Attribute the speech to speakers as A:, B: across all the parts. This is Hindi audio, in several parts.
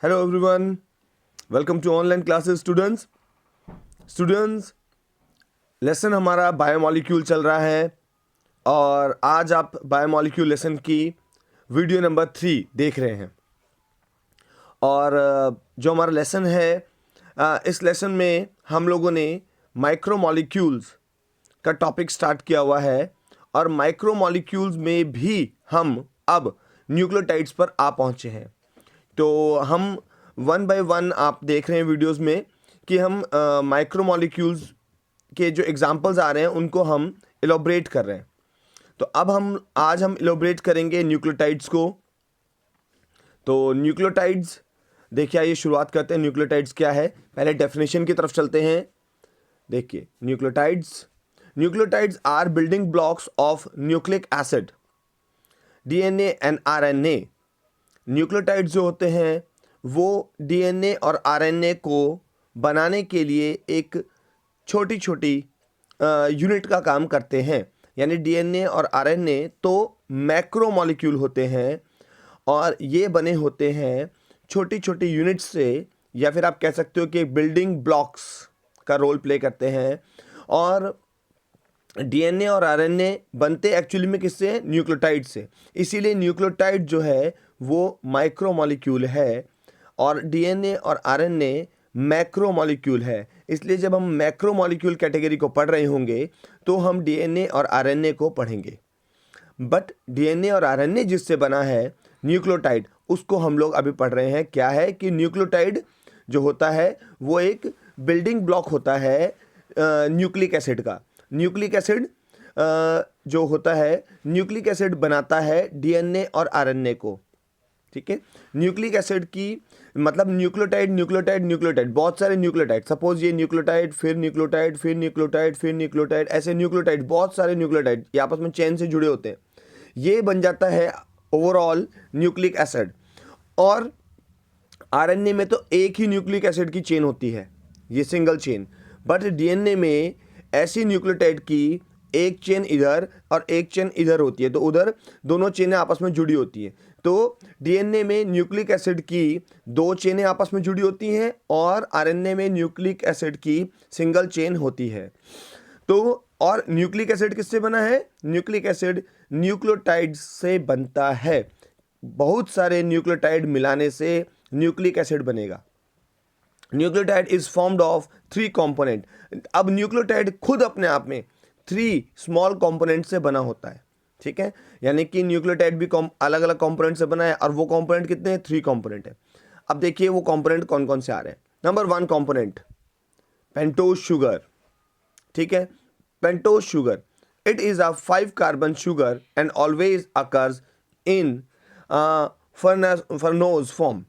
A: Hello everyone, welcome to online classes students. Lesson हमारा बायोमॉलिक्यूल चल रहा है और आज आप बायोमॉलिक्यूल लेसन की वीडियो नंबर 3 देख रहे हैं। और जो हमारा लेसन है, इस लेसन में हम लोगों ने माइक्रोमॉलिक्यूल्स का टॉपिक स्टार्ट किया हुआ है और माइक्रोमॉलिक्यूल्स में भी हम अब न्यूक्लियोटाइड्स पर आ पहुँचे हैं। तो हम वन बाय वन आप देख रहे हैं वीडियोस में कि हम माइक्रोमॉलिक्यूल्स के जो एग्जांपल्स आ रहे हैं उनको हम इलोबरेट कर रहे हैं। तो अब आज हम इलोबरेट करेंगे न्यूक्लियोटाइड्स को। तो न्यूक्लियोटाइड्स देखिए, आइए शुरुआत करते हैं। न्यूक्लियोटाइड्स क्या है, पहले डेफिनेशन की तरफ चलते हैं। देखिए, nucleotides are building blocks of nucleic acid, DNA and RNA. Nucleotides जो होते हैं वो डीएनए और आरएनए को बनाने के लिए एक छोटी छोटी यूनिट का काम करते हैं। यानी डीएनए और आरएनए तो मैक्रोमॉलिक्यूल होते हैं और ये बने होते हैं छोटी छोटी यूनिट्स से, या फिर आप कह सकते हो कि बिल्डिंग ब्लॉक्स का रोल प्ले करते हैं। और डीएनए और आरएनए बनते एक्चुअली में किससे? न्यूक्लियोटाइड से। इसीलिए न्यूक्लियोटाइड जो है वो माइक्रोमॉलिक्यूल है और डीएनए और आरएनए मैक्रोमॉलिक्यूल है। इसलिए जब हम मैक्रोमॉलिक्यूल कैटेगरी को पढ़ रहे होंगे तो हम डीएनए और आरएनए को पढ़ेंगे। बट डीएनए और आरएनए जिससे बना है न्यूक्लियोटाइड, उसको हम लोग अभी पढ़ रहे हैं। क्या है कि न्यूक्लियोटाइड जो होता है वो एक बिल्डिंग ब्लॉक होता है न्यूक्लिक एसिड का। न्यूक्लिक एसिड जो होता है, न्यूक्लिक एसिड बनाता है डीएनए और आरएनए को। ठीक है, न्यूक्लिक एसिड की मतलब न्यूक्लियोटाइड, बहुत सारे न्यूक्लियोटाइड। सपोज ये न्यूक्लियोटाइड, फिर न्यूक्लियोटाइड, फिर न्यूक्लियोटाइड, फिर न्यूक्लियोटाइड, ऐसे न्यूक्लियोटाइड, बहुत सारे न्यूक्लियोटाइड ये आपस में चेन से जुड़े होते हैं। ये बन जाता है ओवरऑल न्यूक्लिक एसिड। और आरएनए में तो एक ही न्यूक्लिक एसिड की चेन होती है, ये सिंगल चेन। बट डीएनए में ऐसी न्यूक्लियोटाइड की एक चेन इधर और एक चेन इधर होती है, तो उधर दोनों चेनें आपस में जुड़ी होती हैं। तो डीएनए में न्यूक्लिक एसिड की 2 चेनें आपस में जुड़ी होती हैं और आरएनए में न्यूक्लिक एसिड की सिंगल चेन होती है। तो और न्यूक्लिक एसिड किससे बना है? न्यूक्लिक एसिड न्यूक्लियोटाइड से बनता है। बहुत सारे न्यूक्लियोटाइड मिलाने से न्यूक्लिक एसिड बनेगा। Nucleotide is formed of 3 component. अब न्यूक्लियोटाइड खुद अपने आप में 3 स्मॉल कंपोनेंट से बना होता है। ठीक है, यानी कि न्यूक्लियोटाइड भी अलग अलग कंपोनेंट से बना है और वो कंपोनेंट कितने हैं? 3 कंपोनेंट है। अब देखिए वो कंपोनेंट कौन कौन से आ रहे हैं। Number 1 component pentose sugar. ठीक है, pentose sugar, it is a 5 carbon sugar and always occurs in furanose form.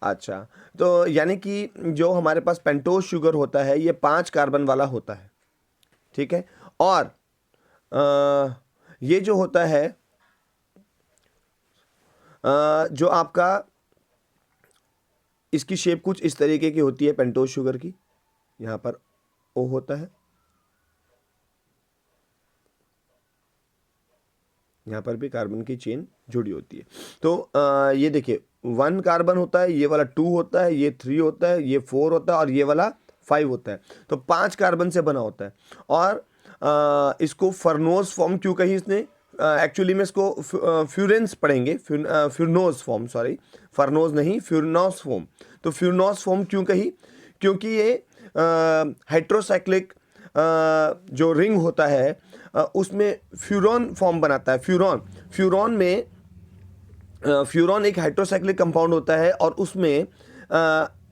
A: अच्छा, तो यानी कि जो हमारे पास पेंटोज शुगर होता है ये 5 कार्बन वाला होता है। ठीक है, और ये जो होता है जो आपका इसकी शेप कुछ इस तरीके की होती है पेंटोज शुगर की। यहाँ पर ओ होता है, यहाँ पर भी कार्बन की चेन जुड़ी होती है। तो ये देखिए 1 कार्बन होता है, ये वाला 2 होता है, ये 3 होता है, ये 4 होता है और ये वाला 5 होता है। तो 5 कार्बन से बना होता है। और इसको फर्नोज फॉर्म क्यों कही इसने? एक्चुअली में इसको फ्यूरेंस पढ़ेंगे, फ्यूरनोज फॉर्म, सॉरी फर्नोज नहीं, फ्यूरनोज फॉर्म। तो फ्यूरनोज फॉर्म क्यों कही? क्योंकि ये हाइड्रोसाइक्लिक जो रिंग होता है उसमें फ्यूरॉन फॉर्म बनाता है। फ्यूरॉन में फ्यूरॉन एक हाइड्रोसाइक्लिक कंपाउंड होता है और उसमें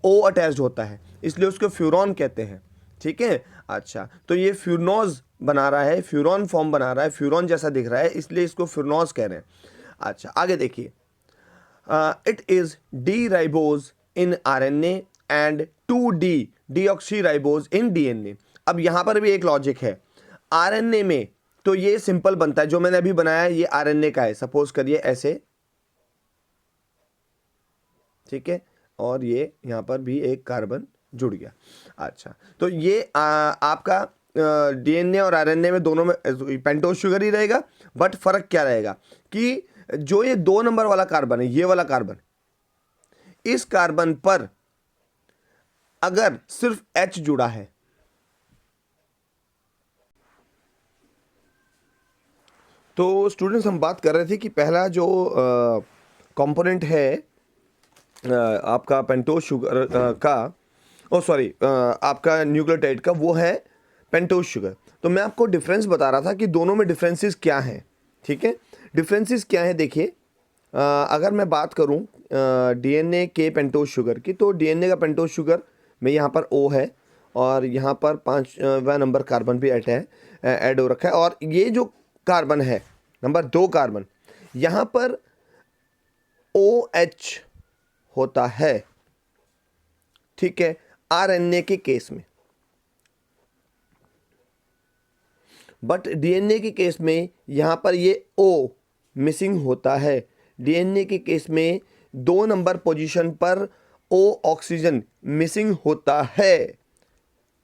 A: ओ अटैच्ड होता है, इसलिए उसको फ्यूरॉन कहते हैं। ठीक है, अच्छा, तो ये फ्यूरनोज बना रहा है, फ्यूरॉन फॉर्म बना रहा है, फ्यूरॉन जैसा दिख रहा है, इसलिए इसको फ्यूरनोज कह रहे हैं। अच्छा, आगे देखिए, it is D ribose in RNA and 2D deoxy ribose in DNA. अब यहां पर भी एक लॉजिक है। आरएनए में तो ये सिंपल बनता है, जो मैंने अभी बनाया है ये आरएनए का है, सपोज करिए ऐसे। ठीक है, और ये यहाँ पर भी एक कार्बन जुड़ गया। अच्छा, तो ये आपका डीएनए और आरएनए में दोनों में पेंटोज शुगर ही रहेगा। बट फर्क क्या रहेगा कि जो ये 2 नंबर वाला कार्बन है, ये वाला कार्बन, इस कार्बन पर अगर सिर्फ H जुड़ा है, तो स्टूडेंट्स हम बात कर रहे थे कि पहला जो कंपोनेंट है आपका पेंटोज शुगर का, आपका न्यूक्लियोटाइड का, वो है पेंटोज शुगर। तो मैं आपको डिफरेंस बता रहा था कि दोनों में डिफरेंसेस क्या हैं। ठीक है, डिफरेंसेस क्या है देखिए। अगर मैं बात करूं डीएनए के पेंटोज शुगर की, तो डीएनए का पेंटोज शुगर में यहाँ पर O है और यहाँ पर 5वां नंबर कार्बन भी ऐड हो रखा है। और ये जो कार्बन है नंबर 2 कार्बन, यहाँ पर OH होता है। ठीक है, आरएनए के केस में। बट डीएनए के केस में यहाँ पर ये O मिसिंग होता है। डीएनए के केस में 2 नंबर पोजीशन पर O ऑक्सीजन मिसिंग होता है।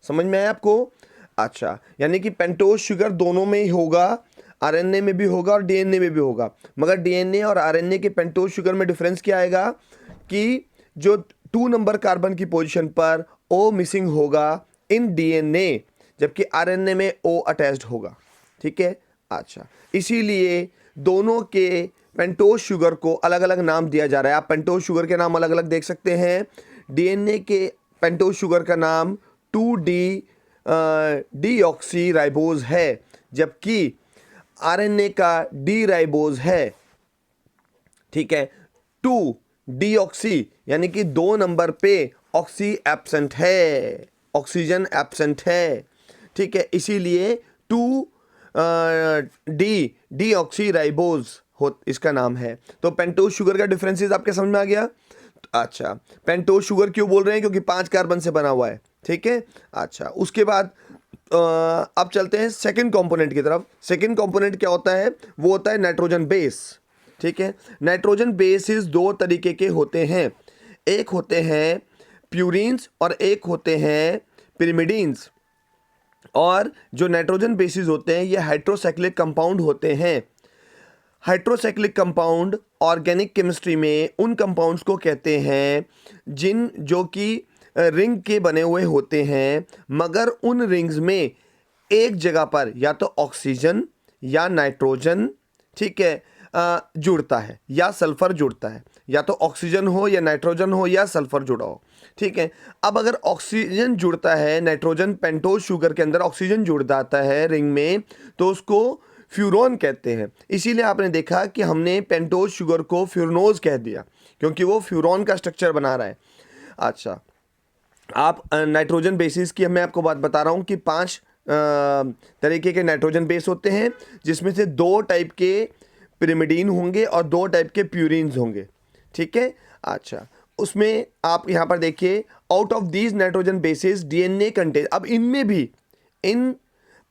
A: समझ में आया आपको? अच्छा, यानी कि पेंटोज शुगर दोनों में ही होगा, आरएनए में भी होगा और डीएनए में भी होगा। मगर डीएनए और आरएनए के पेंटोज शुगर में डिफरेंस क्या आएगा कि जो 2 नंबर कार्बन की पोजीशन पर O मिसिंग होगा इन डीएनए, जबकि आरएनए में O अटैच्ड होगा। ठीक है, अच्छा, इसीलिए दोनों के पेंटोज शुगर को अलग अलग नाम दिया जा रहा है। आप पेंटोज शुगर के नाम अलग अलग देख सकते हैं। डीएनए के पेंटोज शुगर का नाम 2D डीऑक्सी राइबोज है, जबकि आरएनए का डी राइबोज है। ठीक है, 2 डीऑक्सी यानी कि 2 नंबर पे ऑक्सी एब्सेंट है, ऑक्सीजन एब्सेंट है। ठीक है, इसीलिए 2 डीऑक्सी राइबोज हो इसका नाम है। तो पेंटोज शुगर का डिफरेंसेस आपके समझ में आ गया? अच्छा, पेंटोज शुगर क्यों बोल रहे हैं? क्योंकि 5 कार्बन से बना हुआ है। ठीक है, अच्छा, उसके बाद अब चलते हैं सेकंड कंपोनेंट की तरफ। सेकंड कंपोनेंट क्या होता है? वो होता है नाइट्रोजन बेस। ठीक है, नाइट्रोजन बेसिस 2 तरीके के होते हैं। एक होते हैं प्यूरिन्स और एक होते हैं पिरिमिडीन्स। और जो नाइट्रोजन बेसिस होते हैं ये हाइड्रोसाइक्लिक कंपाउंड होते हैं। हाइड्रोसाइक्लिक कंपाउंड ऑर्गेनिक केमिस्ट्री में उन कंपाउंड्स को कहते हैं जो कि रिंग के बने हुए होते हैं, मगर उन रिंग्स में एक जगह पर या तो ऑक्सीजन या नाइट्रोजन, ठीक है, जुड़ता है या सल्फर जुड़ता है। या तो ऑक्सीजन हो या नाइट्रोजन हो या सल्फर जुड़ा हो। ठीक है, अब अगर ऑक्सीजन जुड़ता है, नाइट्रोजन पेंटोज शुगर के अंदर ऑक्सीजन जुड़ जाता है रिंग में, तो उसको फ्यूरॉन कहते हैं। इसीलिए आपने देखा कि हमने पेंटोज शुगर को फ्यूरनोज कह दिया, क्योंकि वो फ्यूरॉन का स्ट्रक्चर बना रहा है। अच्छा, आप नाइट्रोजन बेसिस की मैं आपको बात बता रहा हूँ कि 5 तरीके के नाइट्रोजन बेस होते हैं, जिसमें से 2 टाइप के पिरिमिडीन होंगे और 2 टाइप के प्यूरिन्स होंगे। ठीक है, अच्छा, उसमें आप यहाँ पर देखिए, out of these nitrogen bases DNA contain, अब इनमें भी, इन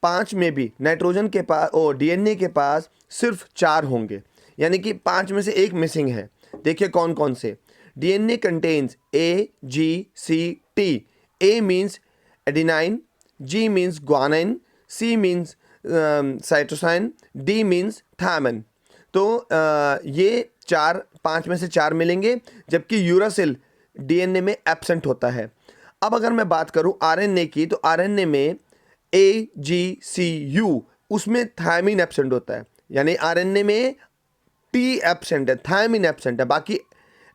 A: 5 में भी नाइट्रोजन के पास और डीएनए के पास सिर्फ 4 होंगे, यानी कि 5 में से एक मिसिंग है। देखिए कौन कौन से। DNA contains A, G, C, T. A means adenine, G means guanine, C means cytosine, D means thymine. तो ये 5 में से 4 मिलेंगे, जबकि यूरासिल DNA में एब्सेंट होता है। अब अगर मैं बात करूं RNA की, तो RNA में A, G, C, U, उसमें थायमिन एब्सेंट होता है, यानी RNA में T एब्सेंट है, थायमिन एब्सेंट है, बाकी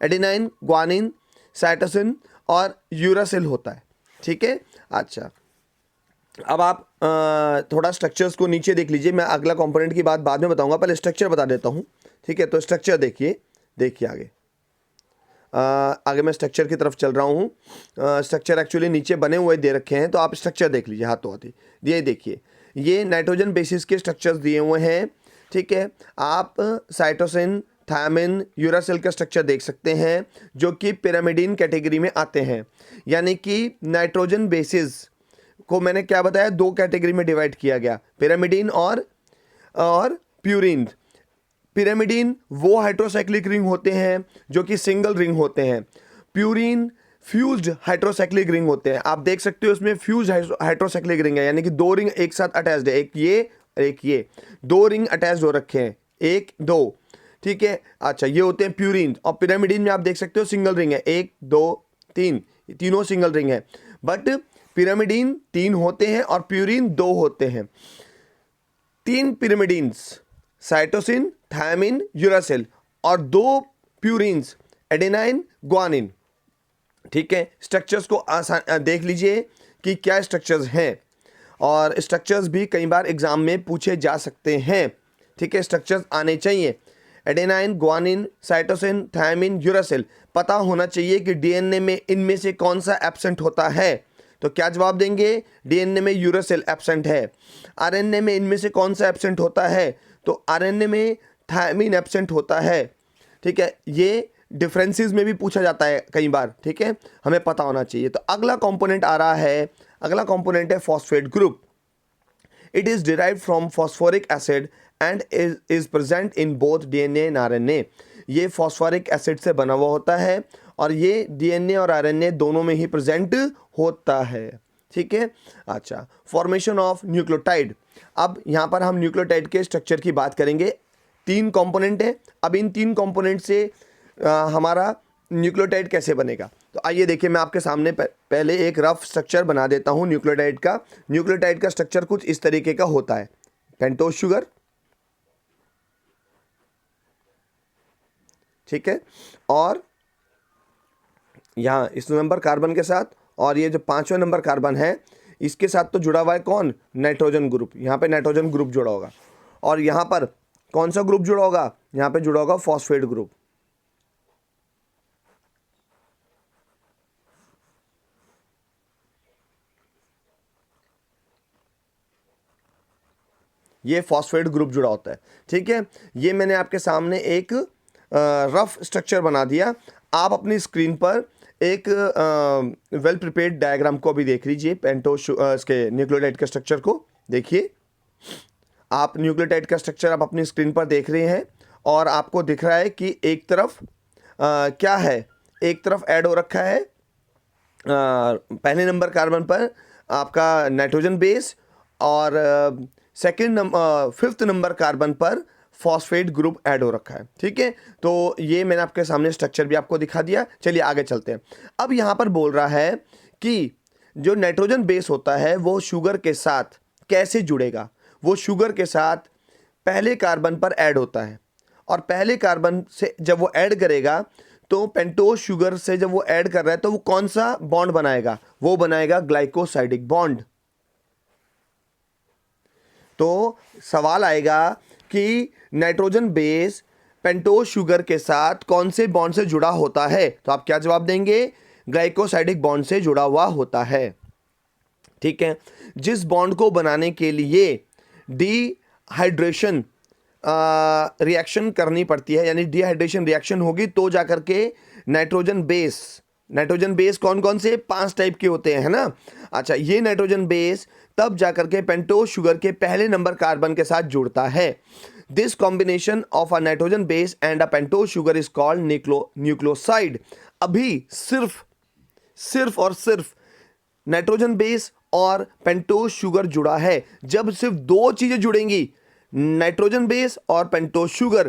A: एडेनाइन, ग्वानिन, साइटोसिन और यूरासिल होता है। ठीक है, अच्छा, अब आप थोड़ा स्ट्रक्चर्स को नीचे देख लीजिए। मैं अगला कंपोनेंट की बात बाद में बताऊंगा, पहले स्ट्रक्चर बता देता हूं। ठीक है, तो स्ट्रक्चर देखिए आगे मैं स्ट्रक्चर की तरफ चल रहा हूं। स्ट्रक्चर एक्चुअली नीचे बने हुए दे रखे हैं, तो आप स्ट्रक्चर देख लीजिए हाथों हाथी। ये देखिए, ये नाइट्रोजन बेसिस के स्ट्रक्चर्स दिए हुए हैं। ठीक है, आप साइटोसिन, थायमिन, यूरासिल का स्ट्रक्चर देख सकते हैं, जो कि पिरामिडीन कैटेगरी में आते हैं। यानी कि नाइट्रोजन बेसिस को मैंने क्या बताया, 2 कैटेगरी में डिवाइड किया गया, पिरामिडीन और प्यूरिन। पिरामिडीन वो हाइड्रोसाइक्लिक रिंग होते हैं जो कि सिंगल रिंग होते हैं। प्यूरिन फ्यूज्ड हाइड्रोसाइक्लिक रिंग होते हैं। आप देख सकते हो इसमें फ्यूज हाइड्रोसाइक्लिक रिंग है, यानी कि 2 रिंग एक साथ अटैच्ड है, एक ये 2 रिंग अटैच्ड हो रखे हैं, 1 2। ठीक है। अच्छा, ये होते हैं प्यूरिन, और पिरामिडिन में आप देख सकते हो सिंगल रिंग है, 1 2 3, तीनों सिंगल रिंग है। बट पिरामिडिन 3 होते हैं और प्यूरिन 2 होते हैं। 3 पिरामिडिन्स, साइटोसिन, थायमिन, यूरासिल, और 2 प्यूरिन्स, एडेनाइन, ग्वानिन। ठीक है, स्ट्रक्चर्स को आसान देख लीजिए कि क्या स्ट्रक्चर्स हैं, और स्ट्रक्चर्स भी कई बार एग्जाम में पूछे जा सकते हैं। ठीक है, स्ट्रक्चर्स आने चाहिए। Adenine, guanine, cytosine, thymine, uracil, पता होना चाहिए कि डीएनए में इनमें से कौन सा एब्सेंट होता है। तो क्या जवाब देंगे? डीएनए में यूरासिल एब्सेंट है। आरएनए में इनमें से कौन सा एब्सेंट होता है? तो आरएनए में थायमिन एब्सेंट होता है। ठीक है, ये डिफरेंसेस में भी पूछा जाता है कई बार। ठीक है, हमें पता होना चाहिए। तो अगला कंपोनेंट आ रहा है, अगला कंपोनेंट है phosphate group. It is derived from phosphoric acid and is present in both DNA and RNA. ये फॉस्फोरिक एसिड से बना हुआ होता है और ये डीएनए और आरएनए दोनों में ही प्रेजेंट होता है। ठीक है। अच्छा, फॉर्मेशन ऑफ न्यूक्लियोटाइड। अब यहाँ पर हम न्यूक्लियोटाइड के स्ट्रक्चर की बात करेंगे। 3 कंपोनेंट है। अब इन 3 कंपोनेंट से हमारा न्यूक्लियोटाइड कैसे बनेगा, तो आइए देखिए, मैं आपके सामने पहले एक रफ स्ट्रक्चर बना देता हूँ न्यूक्लियोटाइड का। न्यूक्लियोटाइड का स्ट्रक्चर कुछ इस तरीके का होता है। पेंटोज शुगर, ठीक है, और यहाँ इस नंबर कार्बन के साथ, और ये जो 5वां नंबर कार्बन है इसके साथ तो जुड़ा हुआ है कौन? Nitrogen group. यहाँ पे नाइट्रोजन ग्रुप जुड़ा होगा। और यहाँ पर कौन सा ग्रुप जुड़ा होगा? यहाँ पे जुड़ा होगा फॉस्फेट ग्रुप। ये फॉस्फेट ग्रुप जुड़ा होता है। ठीक है, ये मैंने आपके सामने एक रफ स्ट्रक्चर बना दिया। आप अपनी स्क्रीन पर एक वेल प्रिपेयर्ड डायग्राम को भी देख लीजिए। इसके न्यूक्लियोटाइड के स्ट्रक्चर को देखिए। आप न्यूक्लियोटाइड का स्ट्रक्चर आप अपनी स्क्रीन पर देख रहे हैं और आपको दिख रहा है कि एक तरफ क्या है, एक तरफ ऐड हो रखा है पहले नंबर कार्बन पर आपका नाइट्रोजन बेस, और फिफ्थ नंबर कार्बन पर फॉस्फेट ग्रुप ऐड हो रखा है। ठीक है, तो ये मैंने आपके सामने स्ट्रक्चर भी आपको दिखा दिया। चलिए आगे चलते हैं। अब यहाँ पर बोल रहा है कि जो नाइट्रोजन बेस होता है वो शुगर के साथ कैसे जुड़ेगा। वो शुगर के साथ पहले कार्बन पर ऐड होता है, और पहले कार्बन से जब वो ऐड करेगा तो पेंटोज शुगर से जब वो ऐड कर रहा है तो वो कौन सा बॉन्ड बनाएगा? वो बनाएगा ग्लाइकोसाइडिक बॉन्ड। तो सवाल आएगा कि नाइट्रोजन बेस पेंटोज शुगर के साथ कौन से बॉन्ड से जुड़ा होता है? तो आप क्या जवाब देंगे? ग्लाइकोसाइडिक बॉन्ड से जुड़ा हुआ होता है। ठीक है, जिस बॉन्ड को बनाने के लिए डिहाइड्रेशन रिएक्शन करनी पड़ती है, यानी डिहाइड्रेशन रिएक्शन होगी तो जाकर के नाइट्रोजन बेस कौन कौन से? 5 टाइप के होते हैं, है ना। अच्छा, ये नाइट्रोजन बेस तब जाकर के पेंटोज शुगर के पहले नंबर कार्बन के साथ जुड़ता है। This combination of a nitrogen base and a pentose sugar is called nucleoside. अभी सिर्फ और सिर्फ नाइट्रोजन बेस और पेंटोज शुगर जुड़ा है। जब सिर्फ 2 चीजें जुड़ेंगी, नाइट्रोजन बेस और पेंटोज शुगर,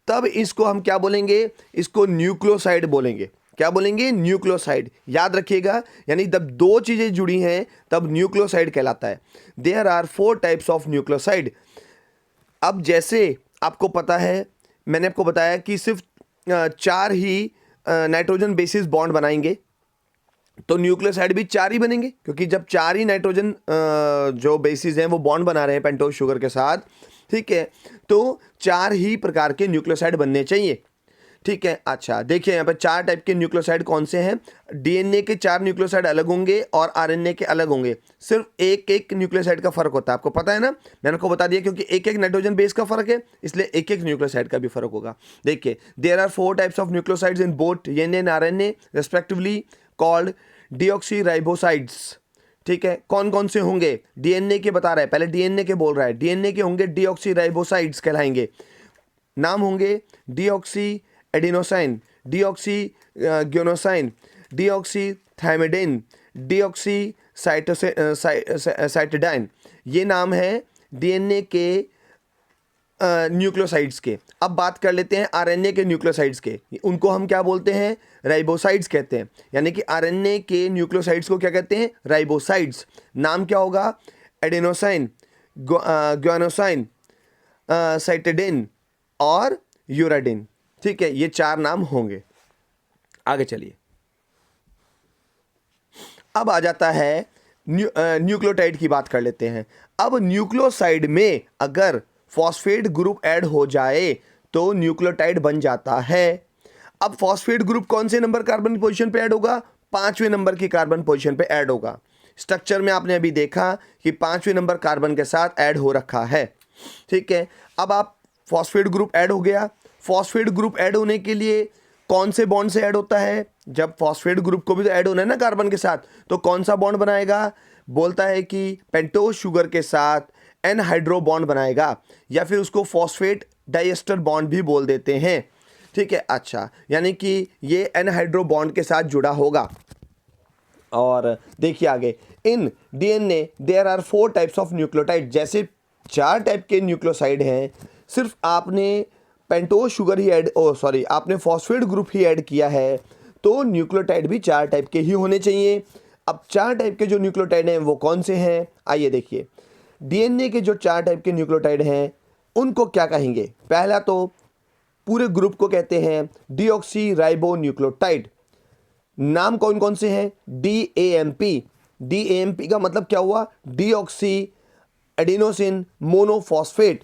A: तब इसको हम क्या बोलेंगे? इसको न्यूक्लियोसाइड बोलेंगे। क्या बोलेंगे? न्यूक्लियोसाइड। याद रखिएगा, यानी जब 2 चीजें जुड़ी हैं तब न्यूक्लियोसाइड कहलाता है। There are 4 types of nucleoside. अब जैसे आपको पता है, मैंने आपको बताया कि सिर्फ 4 ही नाइट्रोजन बेसिस बॉन्ड बनाएंगे, तो न्यूक्लियोसाइड भी 4 ही बनेंगे, क्योंकि जब 4 ही नाइट्रोजन जो बेसिस हैं वो बॉन्ड बना रहे हैं पेंटोज शुगर के साथ। ठीक है, तो 4 ही प्रकार के न्यूक्लियोसाइड बनने चाहिए। ठीक है। अच्छा, देखिए यहाँ पर 4 टाइप के न्यूक्लियोसाइड कौन से हैं। डीएनए के 4 न्यूक्लियोसाइड अलग होंगे और आरएनए के अलग होंगे। सिर्फ एक न्यूक्लियोसाइड का फर्क होता है, आपको पता है ना, मैंने आपको बता दिया, क्योंकि एक नाइट्रोजन बेस का फर्क है, इसलिए एक न्यूक्लियोसाइड का भी फर्क होगा। देखिए, there are 4 types of nucleosides in both DNA and RNA respectively called deoxyribosides. ठीक है, कौन कौन से होंगे? डीएनए के बता रहा है, पहले डीएनए के बोल रहा है। डीएनए के होंगे डीऑक्सीराइबोसाइड्स कहलाएंगे। नाम होंगे deoxy adenosine, deoxy guanosine, deoxy thymidine, deoxy cytidine. ये नाम है डीएनए के न्यूक्लियोसाइड्स के। अब बात कर लेते हैं आरएनए के न्यूक्लियोसाइड्स के। उनको हम क्या बोलते हैं? राइबोसाइड्स कहते हैं। यानी कि आरएनए के न्यूक्लियोसाइड्स को क्या कहते हैं? राइबोसाइड्स। नाम क्या होगा? एडेनोसाइन, ग्वानोसाइन, साइटिडिन और यूराडिन। ठीक है, ये 4 नाम होंगे। आगे चलिए, अब आ जाता है न्यूक्लियोटाइड की बात कर लेते हैं। अब न्यूक्लियोसाइड में अगर फॉस्फेट ग्रुप ऐड हो जाए तो न्यूक्लियोटाइड बन जाता है। अब फॉस्फेट ग्रुप कौन से नंबर कार्बन पोजीशन पे ऐड होगा? 5वें नंबर की कार्बन पोजीशन पे ऐड होगा। स्ट्रक्चर में आपने अभी देखा कि 5वें नंबर कार्बन के साथ ऐड हो रखा है। ठीक है, अब आप फॉस्फेट ग्रुप ऐड हो गया। फॉस्फेट ग्रुप ऐड होने के लिए कौन से बॉन्ड से ऐड होता है? जब फॉस्फेट ग्रुप को भी तो ऐड होना है ना कार्बन के साथ, तो कौन सा बॉन्ड बनाएगा? बोलता है कि पेंटोज शुगर के साथ एनहाइड्रो बॉन्ड बनाएगा, या फिर उसको फॉस्फेट डाइएस्टर बॉन्ड भी बोल देते हैं। ठीक है, अच्छा, यानी कि ये एनहाइड्रो बॉन्ड के साथ जुड़ा होगा। और देखिए आगे, in DNA there are 4 types of nucleotide. जैसे 4 टाइप के न्यूक्लियोसाइड हैं, सिर्फ आपने पेंटोज शुगर ही आपने फॉस्फेट ग्रुप ही ऐड किया है, तो न्यूक्लियोटाइड भी 4 टाइप के ही होने चाहिए। अब 4 टाइप के जो न्यूक्लियोटाइड हैं वो कौन से हैं? आइए देखिए, डीएनए के जो 4 टाइप के न्यूक्लियोटाइड हैं उनको क्या कहेंगे? पहला तो पूरे ग्रुप को कहते हैं डीऑक्सी राइबो न्यूक्लियोटाइड। नाम कौन कौन से हैं? डीएएमपी। डीएएमपी का मतलब क्या हुआ? Deoxy adenosine monophosphate.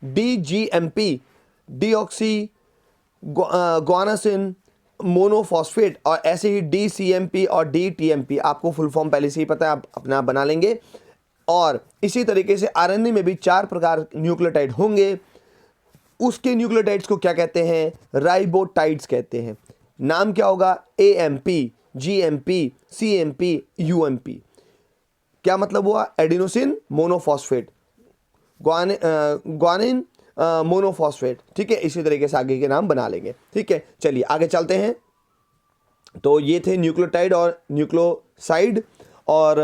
A: DGMP deoxy guanosine monophosphate. और ऐसे ही डीसीएमपी और डीटीएमपी, आपको फुल फॉर्म पहले से ही पता है, आप अपना बना लेंगे। और इसी तरीके से आरएनए में भी 4 प्रकार न्यूक्लियोटाइड होंगे। उसके न्यूक्लियोटाइड्स को क्या कहते हैं? राइबोटाइड्स कहते हैं। नाम क्या होगा? AMP, GMP, CMP, UMP. क्या मतलब हुआ? Adenosine monophosphate, guanine monophosphate. ठीक है, इसी तरीके से आगे के नाम बना लेंगे। ठीक है, चलिए आगे चलते हैं। तो ये थे न्यूक्लियोटाइड और न्यूक्लियोसाइड। और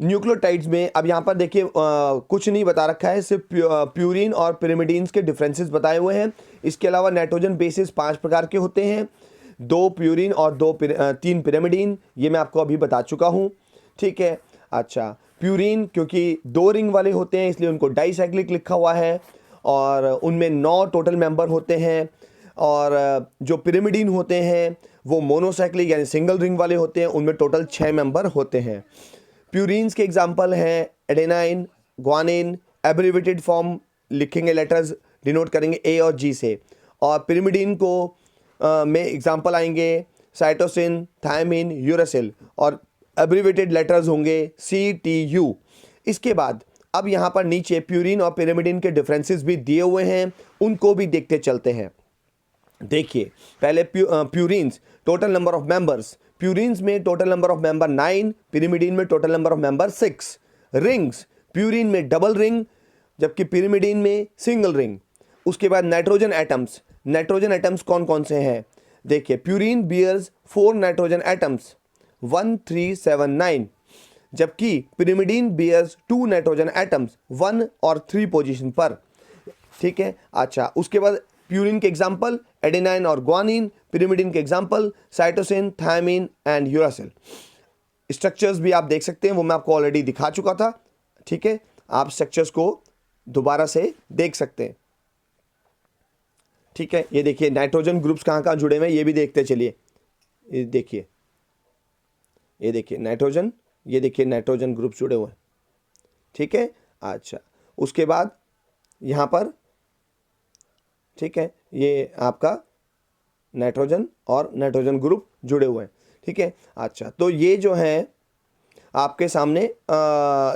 A: न्यूक्लियोटाइड्स में अब यहाँ पर देखिए कुछ नहीं बता रखा है, सिर्फ प्यूरिन और पिरिमिडीन्स के डिफरेंसेस बताए हुए हैं। इसके अलावा नाइट्रोजन बेसिस 5 प्रकार के होते हैं, 2 प्यूरिन और 3 पिरिमिडीन। ये मैं आपको अभी बता चुका हूँ। ठीक है, अच्छा, प्यूरिन क्योंकि 2 रिंग वाले होते हैं इसलिए उनको डाइसाइक्लिक लिखा हुआ है, और उनमें 9 टोटल मेंबर होते हैं। और जो पिरिमिडीन होते हैं वो मोनोसाइक्लिक यानी सिंगल रिंग वाले होते हैं, उनमें टोटल 6 मेंबर होते हैं। प्यूरिन्स के एग्जांपल हैं एडेनाइन, ग्वानिन। एब्रिवेटेड फॉर्म लिखेंगे, लेटर्स डिनोट करेंगे ए और जी से। और पिरिमिडीन को में एग्जांपल आएंगे साइटोसिन, थायमिन, यूरासिल, और एब्रिवेटेड लेटर्स होंगे CTU। इसके बाद अब यहाँ पर नीचे प्यूरिन और पिरिमिडीन के डिफरेंसेस भी दिए हुए हैं, उनको भी देखते चलते हैं। देखिए, पहले purines, total number of members. Purines में total number of member 9, pyrimidine में total number of member 6। Rings, purine में डबल रिंग जबकि पिरिमिडीन में सिंगल रिंग। उसके बाद नाइट्रोजन एटम्स। नाइट्रोजन एटम्स कौन कौन से हैं? देखिए, प्यूरिन बियर्स 4 नाइट्रोजन एटम्स 1, 3, 7, 9, जबकि पिरिमिडीन बियर्स 2 नाइट्रोजन एटम्स 1 और 3 पोजीशन पर। ठीक है, अच्छा, उसके बाद प्यूरिन के एग्जाम्पल एडेनाइन और ग्वानिन, पिरिमिडीन के example cytosine, thymine and uracil. Structures भी आप देख सकते हैं, वो मैं आपको ऑलरेडी दिखा चुका था। ठीक है, आप स्ट्रक्चर्स को दोबारा से देख सकते हैं। ठीक है, ये देखिए नाइट्रोजन ग्रुप्स कहाँ कहाँ जुड़े हुए हैं ये भी देखते चलिए। ये देखिए, ये देखिए नाइट्रोजन, ये देखिए नाइट्रोजन ग्रुप जुड़े हुए हैं। ठीक है, अच्छा, उसके बाद यहाँ पर, ठीक है, ये आपका नाइट्रोजन और नाइट्रोजन ग्रुप जुड़े हुए हैं। ठीक है, अच्छा, तो ये जो है आपके सामने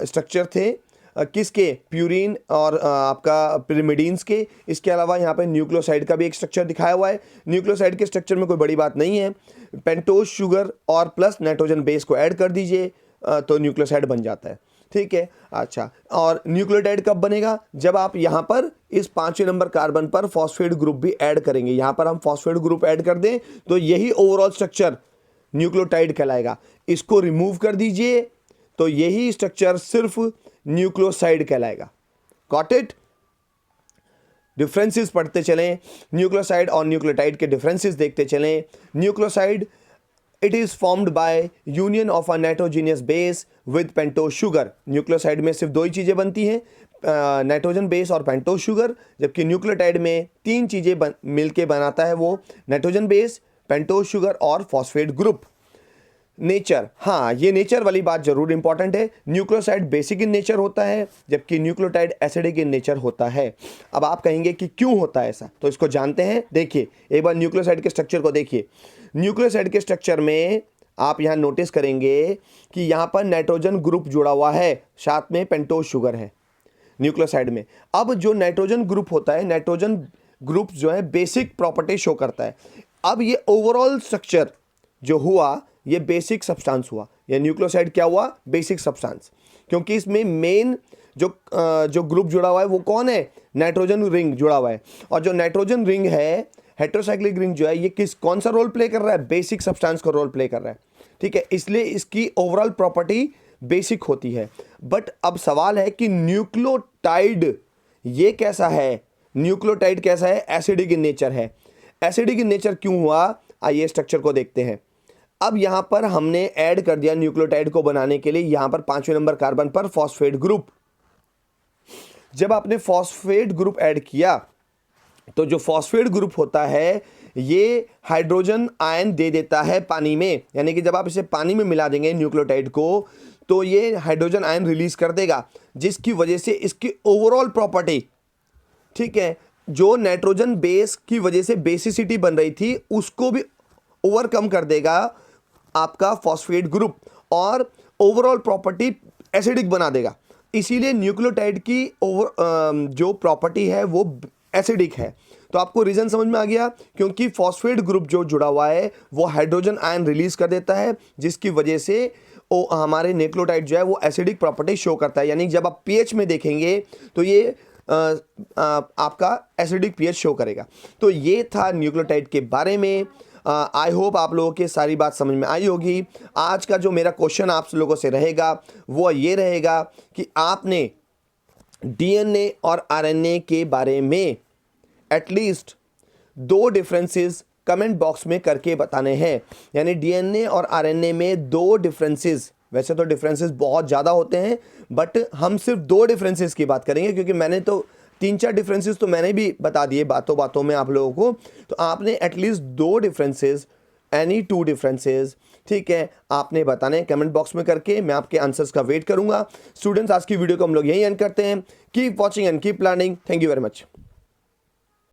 A: स्ट्रक्चर थे किसके? प्यूरिन और आपका पिरिमिडीन्स के। इसके अलावा यहाँ पे न्यूक्लियोसाइड का भी एक स्ट्रक्चर दिखाया हुआ है। न्यूक्लियोसाइड के स्ट्रक्चर में कोई बड़ी बात नहीं है, पेंटोज शुगर और प्लस नाइट्रोजन बेस को ऐड कर दीजिए तो न्यूक्लियोसाइड बन जाता है। ठीक है, अच्छा, और न्यूक्लियोटाइड कब बनेगा? जब आप यहाँ पर इस 5वें नंबर कार्बन पर फॉस्फेट ग्रुप भी ऐड करेंगे। यहाँ पर हम फॉस्फेट ग्रुप ऐड कर दें तो यही ओवरऑल स्ट्रक्चर न्यूक्लियोटाइड कहलाएगा। इसको रिमूव कर दीजिए तो यही स्ट्रक्चर सिर्फ न्यूक्लियोसाइड कहलाएगा। Got it? डिफरेंसेस पढ़ते चलें, न्यूक्लियोसाइड और न्यूक्लियोटाइड के डिफरेंसेस देखते चलें। Nucleoside, it is formed by union of a nitrogenous base with pentose sugar. Nucleoside में सिर्फ दो ही चीज़ें बनती हैं, नाइट्रोजन बेस और पेंटोज शुगर, जबकि न्यूक्लियोटाइड में तीन चीज़ें मिलके बनाता है, वो नाइट्रोजन बेस, पेंटोज शुगर और फॉस्फेट ग्रुप। नेचर, हाँ ये नेचर वाली बात जरूर इंपॉर्टेंट है। न्यूक्लियोसाइड बेसिक इन नेचर होता है, जबकि न्यूक्लियोटाइड एसिडिक इन नेचर होता है। अब आप कहेंगे कि क्यों होता है ऐसा, तो इसको जानते हैं। देखिए एक बार न्यूक्लियोसाइड के स्ट्रक्चर को देखिए। न्यूक्लियोसाइड के स्ट्रक्चर में आप यहाँ नोटिस करेंगे कि यहाँ पर नाइट्रोजन ग्रुप जुड़ा हुआ है, साथ में पेंटोज शुगर है न्यूक्लियोसाइड में। अब जो नाइट्रोजन ग्रुप होता है, नाइट्रोजन ग्रुप जो है बेसिक प्रॉपर्टी शो करता है। अब ये ओवरऑल स्ट्रक्चर जो हुआ, ये बेसिक सब्सटेंस हुआ। ये न्यूक्लियोसाइड क्या हुआ, बेसिक सब्सटेंस, क्योंकि इसमें मेन जो ग्रुप जुड़ा हुआ है वो कौन है, नाइट्रोजन रिंग जुड़ा हुआ है। और जो नाइट्रोजन रिंग है, हेटेरोसाइक्लिक रिंग जो है, ये कौन सा रोल प्ले कर रहा है, बेसिक सब्सटेंस का रोल प्ले कर रहा है। ठीक है, इसलिए इसकी ओवरऑल प्रॉपर्टी बेसिक होती है। बट अब सवाल है कि न्यूक्लियोटाइड ये कैसा है, न्यूक्लियोटाइड कैसा है, एसिडिक इन नेचर है। एसिडिक इन नेचर क्यों हुआ, आइए स्ट्रक्चर को देखते हैं। अब यहां पर हमने ऐड कर दिया न्यूक्लियोटाइड को बनाने के लिए, यहां पर 5वें नंबर कार्बन पर फॉस्फेट ग्रुप। जब आपने फॉस्फेट ग्रुप ऐड किया तो जो फॉस्फेट ग्रुप होता है ये हाइड्रोजन आयन दे देता है पानी में, यानी कि जब आप इसे पानी में मिला देंगे न्यूक्लियोटाइड को, तो ये हाइड्रोजन आयन रिलीज कर देगा, जिसकी वजह से इसकी ओवरऑल प्रॉपर्टी, ठीक है, जो नाइट्रोजन बेस की वजह से बेसिसिटी बन रही थी उसको भी ओवरकम कर देगा आपका फॉस्फेट ग्रुप, और ओवरऑल प्रॉपर्टी एसिडिक बना देगा। इसीलिए न्यूक्लियोटाइड की जो प्रॉपर्टी है वो एसिडिक है। तो आपको रीजन समझ में आ गया, क्योंकि फॉस्फेट ग्रुप जो जुड़ा हुआ है वो हाइड्रोजन आयन रिलीज कर देता है, जिसकी वजह से हमारे न्यूक्लियोटाइड जो है वो एसिडिक प्रॉपर्टी शो करता है। यानी जब आप पीएच में देखेंगे तो ये आपका एसिडिक पीएच शो करेगा। तो ये था न्यूक्लियोटाइड के बारे में। आई होप आप लोगों के सारी बात समझ में आई होगी। आज का जो मेरा क्वेश्चन आप लोगों से रहेगा वो ये रहेगा कि आपने डीएनए और आरएनए के बारे में एटलीस्ट 2 डिफरेंसेस कमेंट बॉक्स में करके बताने हैं। यानी डीएनए और आरएनए में 2 डिफरेंसेस, वैसे तो डिफरेंसेस बहुत ज़्यादा होते हैं बट हम सिर्फ 2 डिफरेंसेस की बात करेंगे, क्योंकि मैंने तो 3-4 डिफरेंसेस तो मैंने भी बता दिए बातों बातों में आप लोगों को। तो आपने एटलीस्ट 2 डिफरेंसेस, एनी 2 डिफरेंसेस, ठीक है, आपने बताने हैं कमेंट बॉक्स में करके। मैं आपके आंसर्स का वेट करूंगा। स्टूडेंट्स, आज की वीडियो को हम लोग यही एंड करते हैं। Keep watching and keep learning. Thank you very much.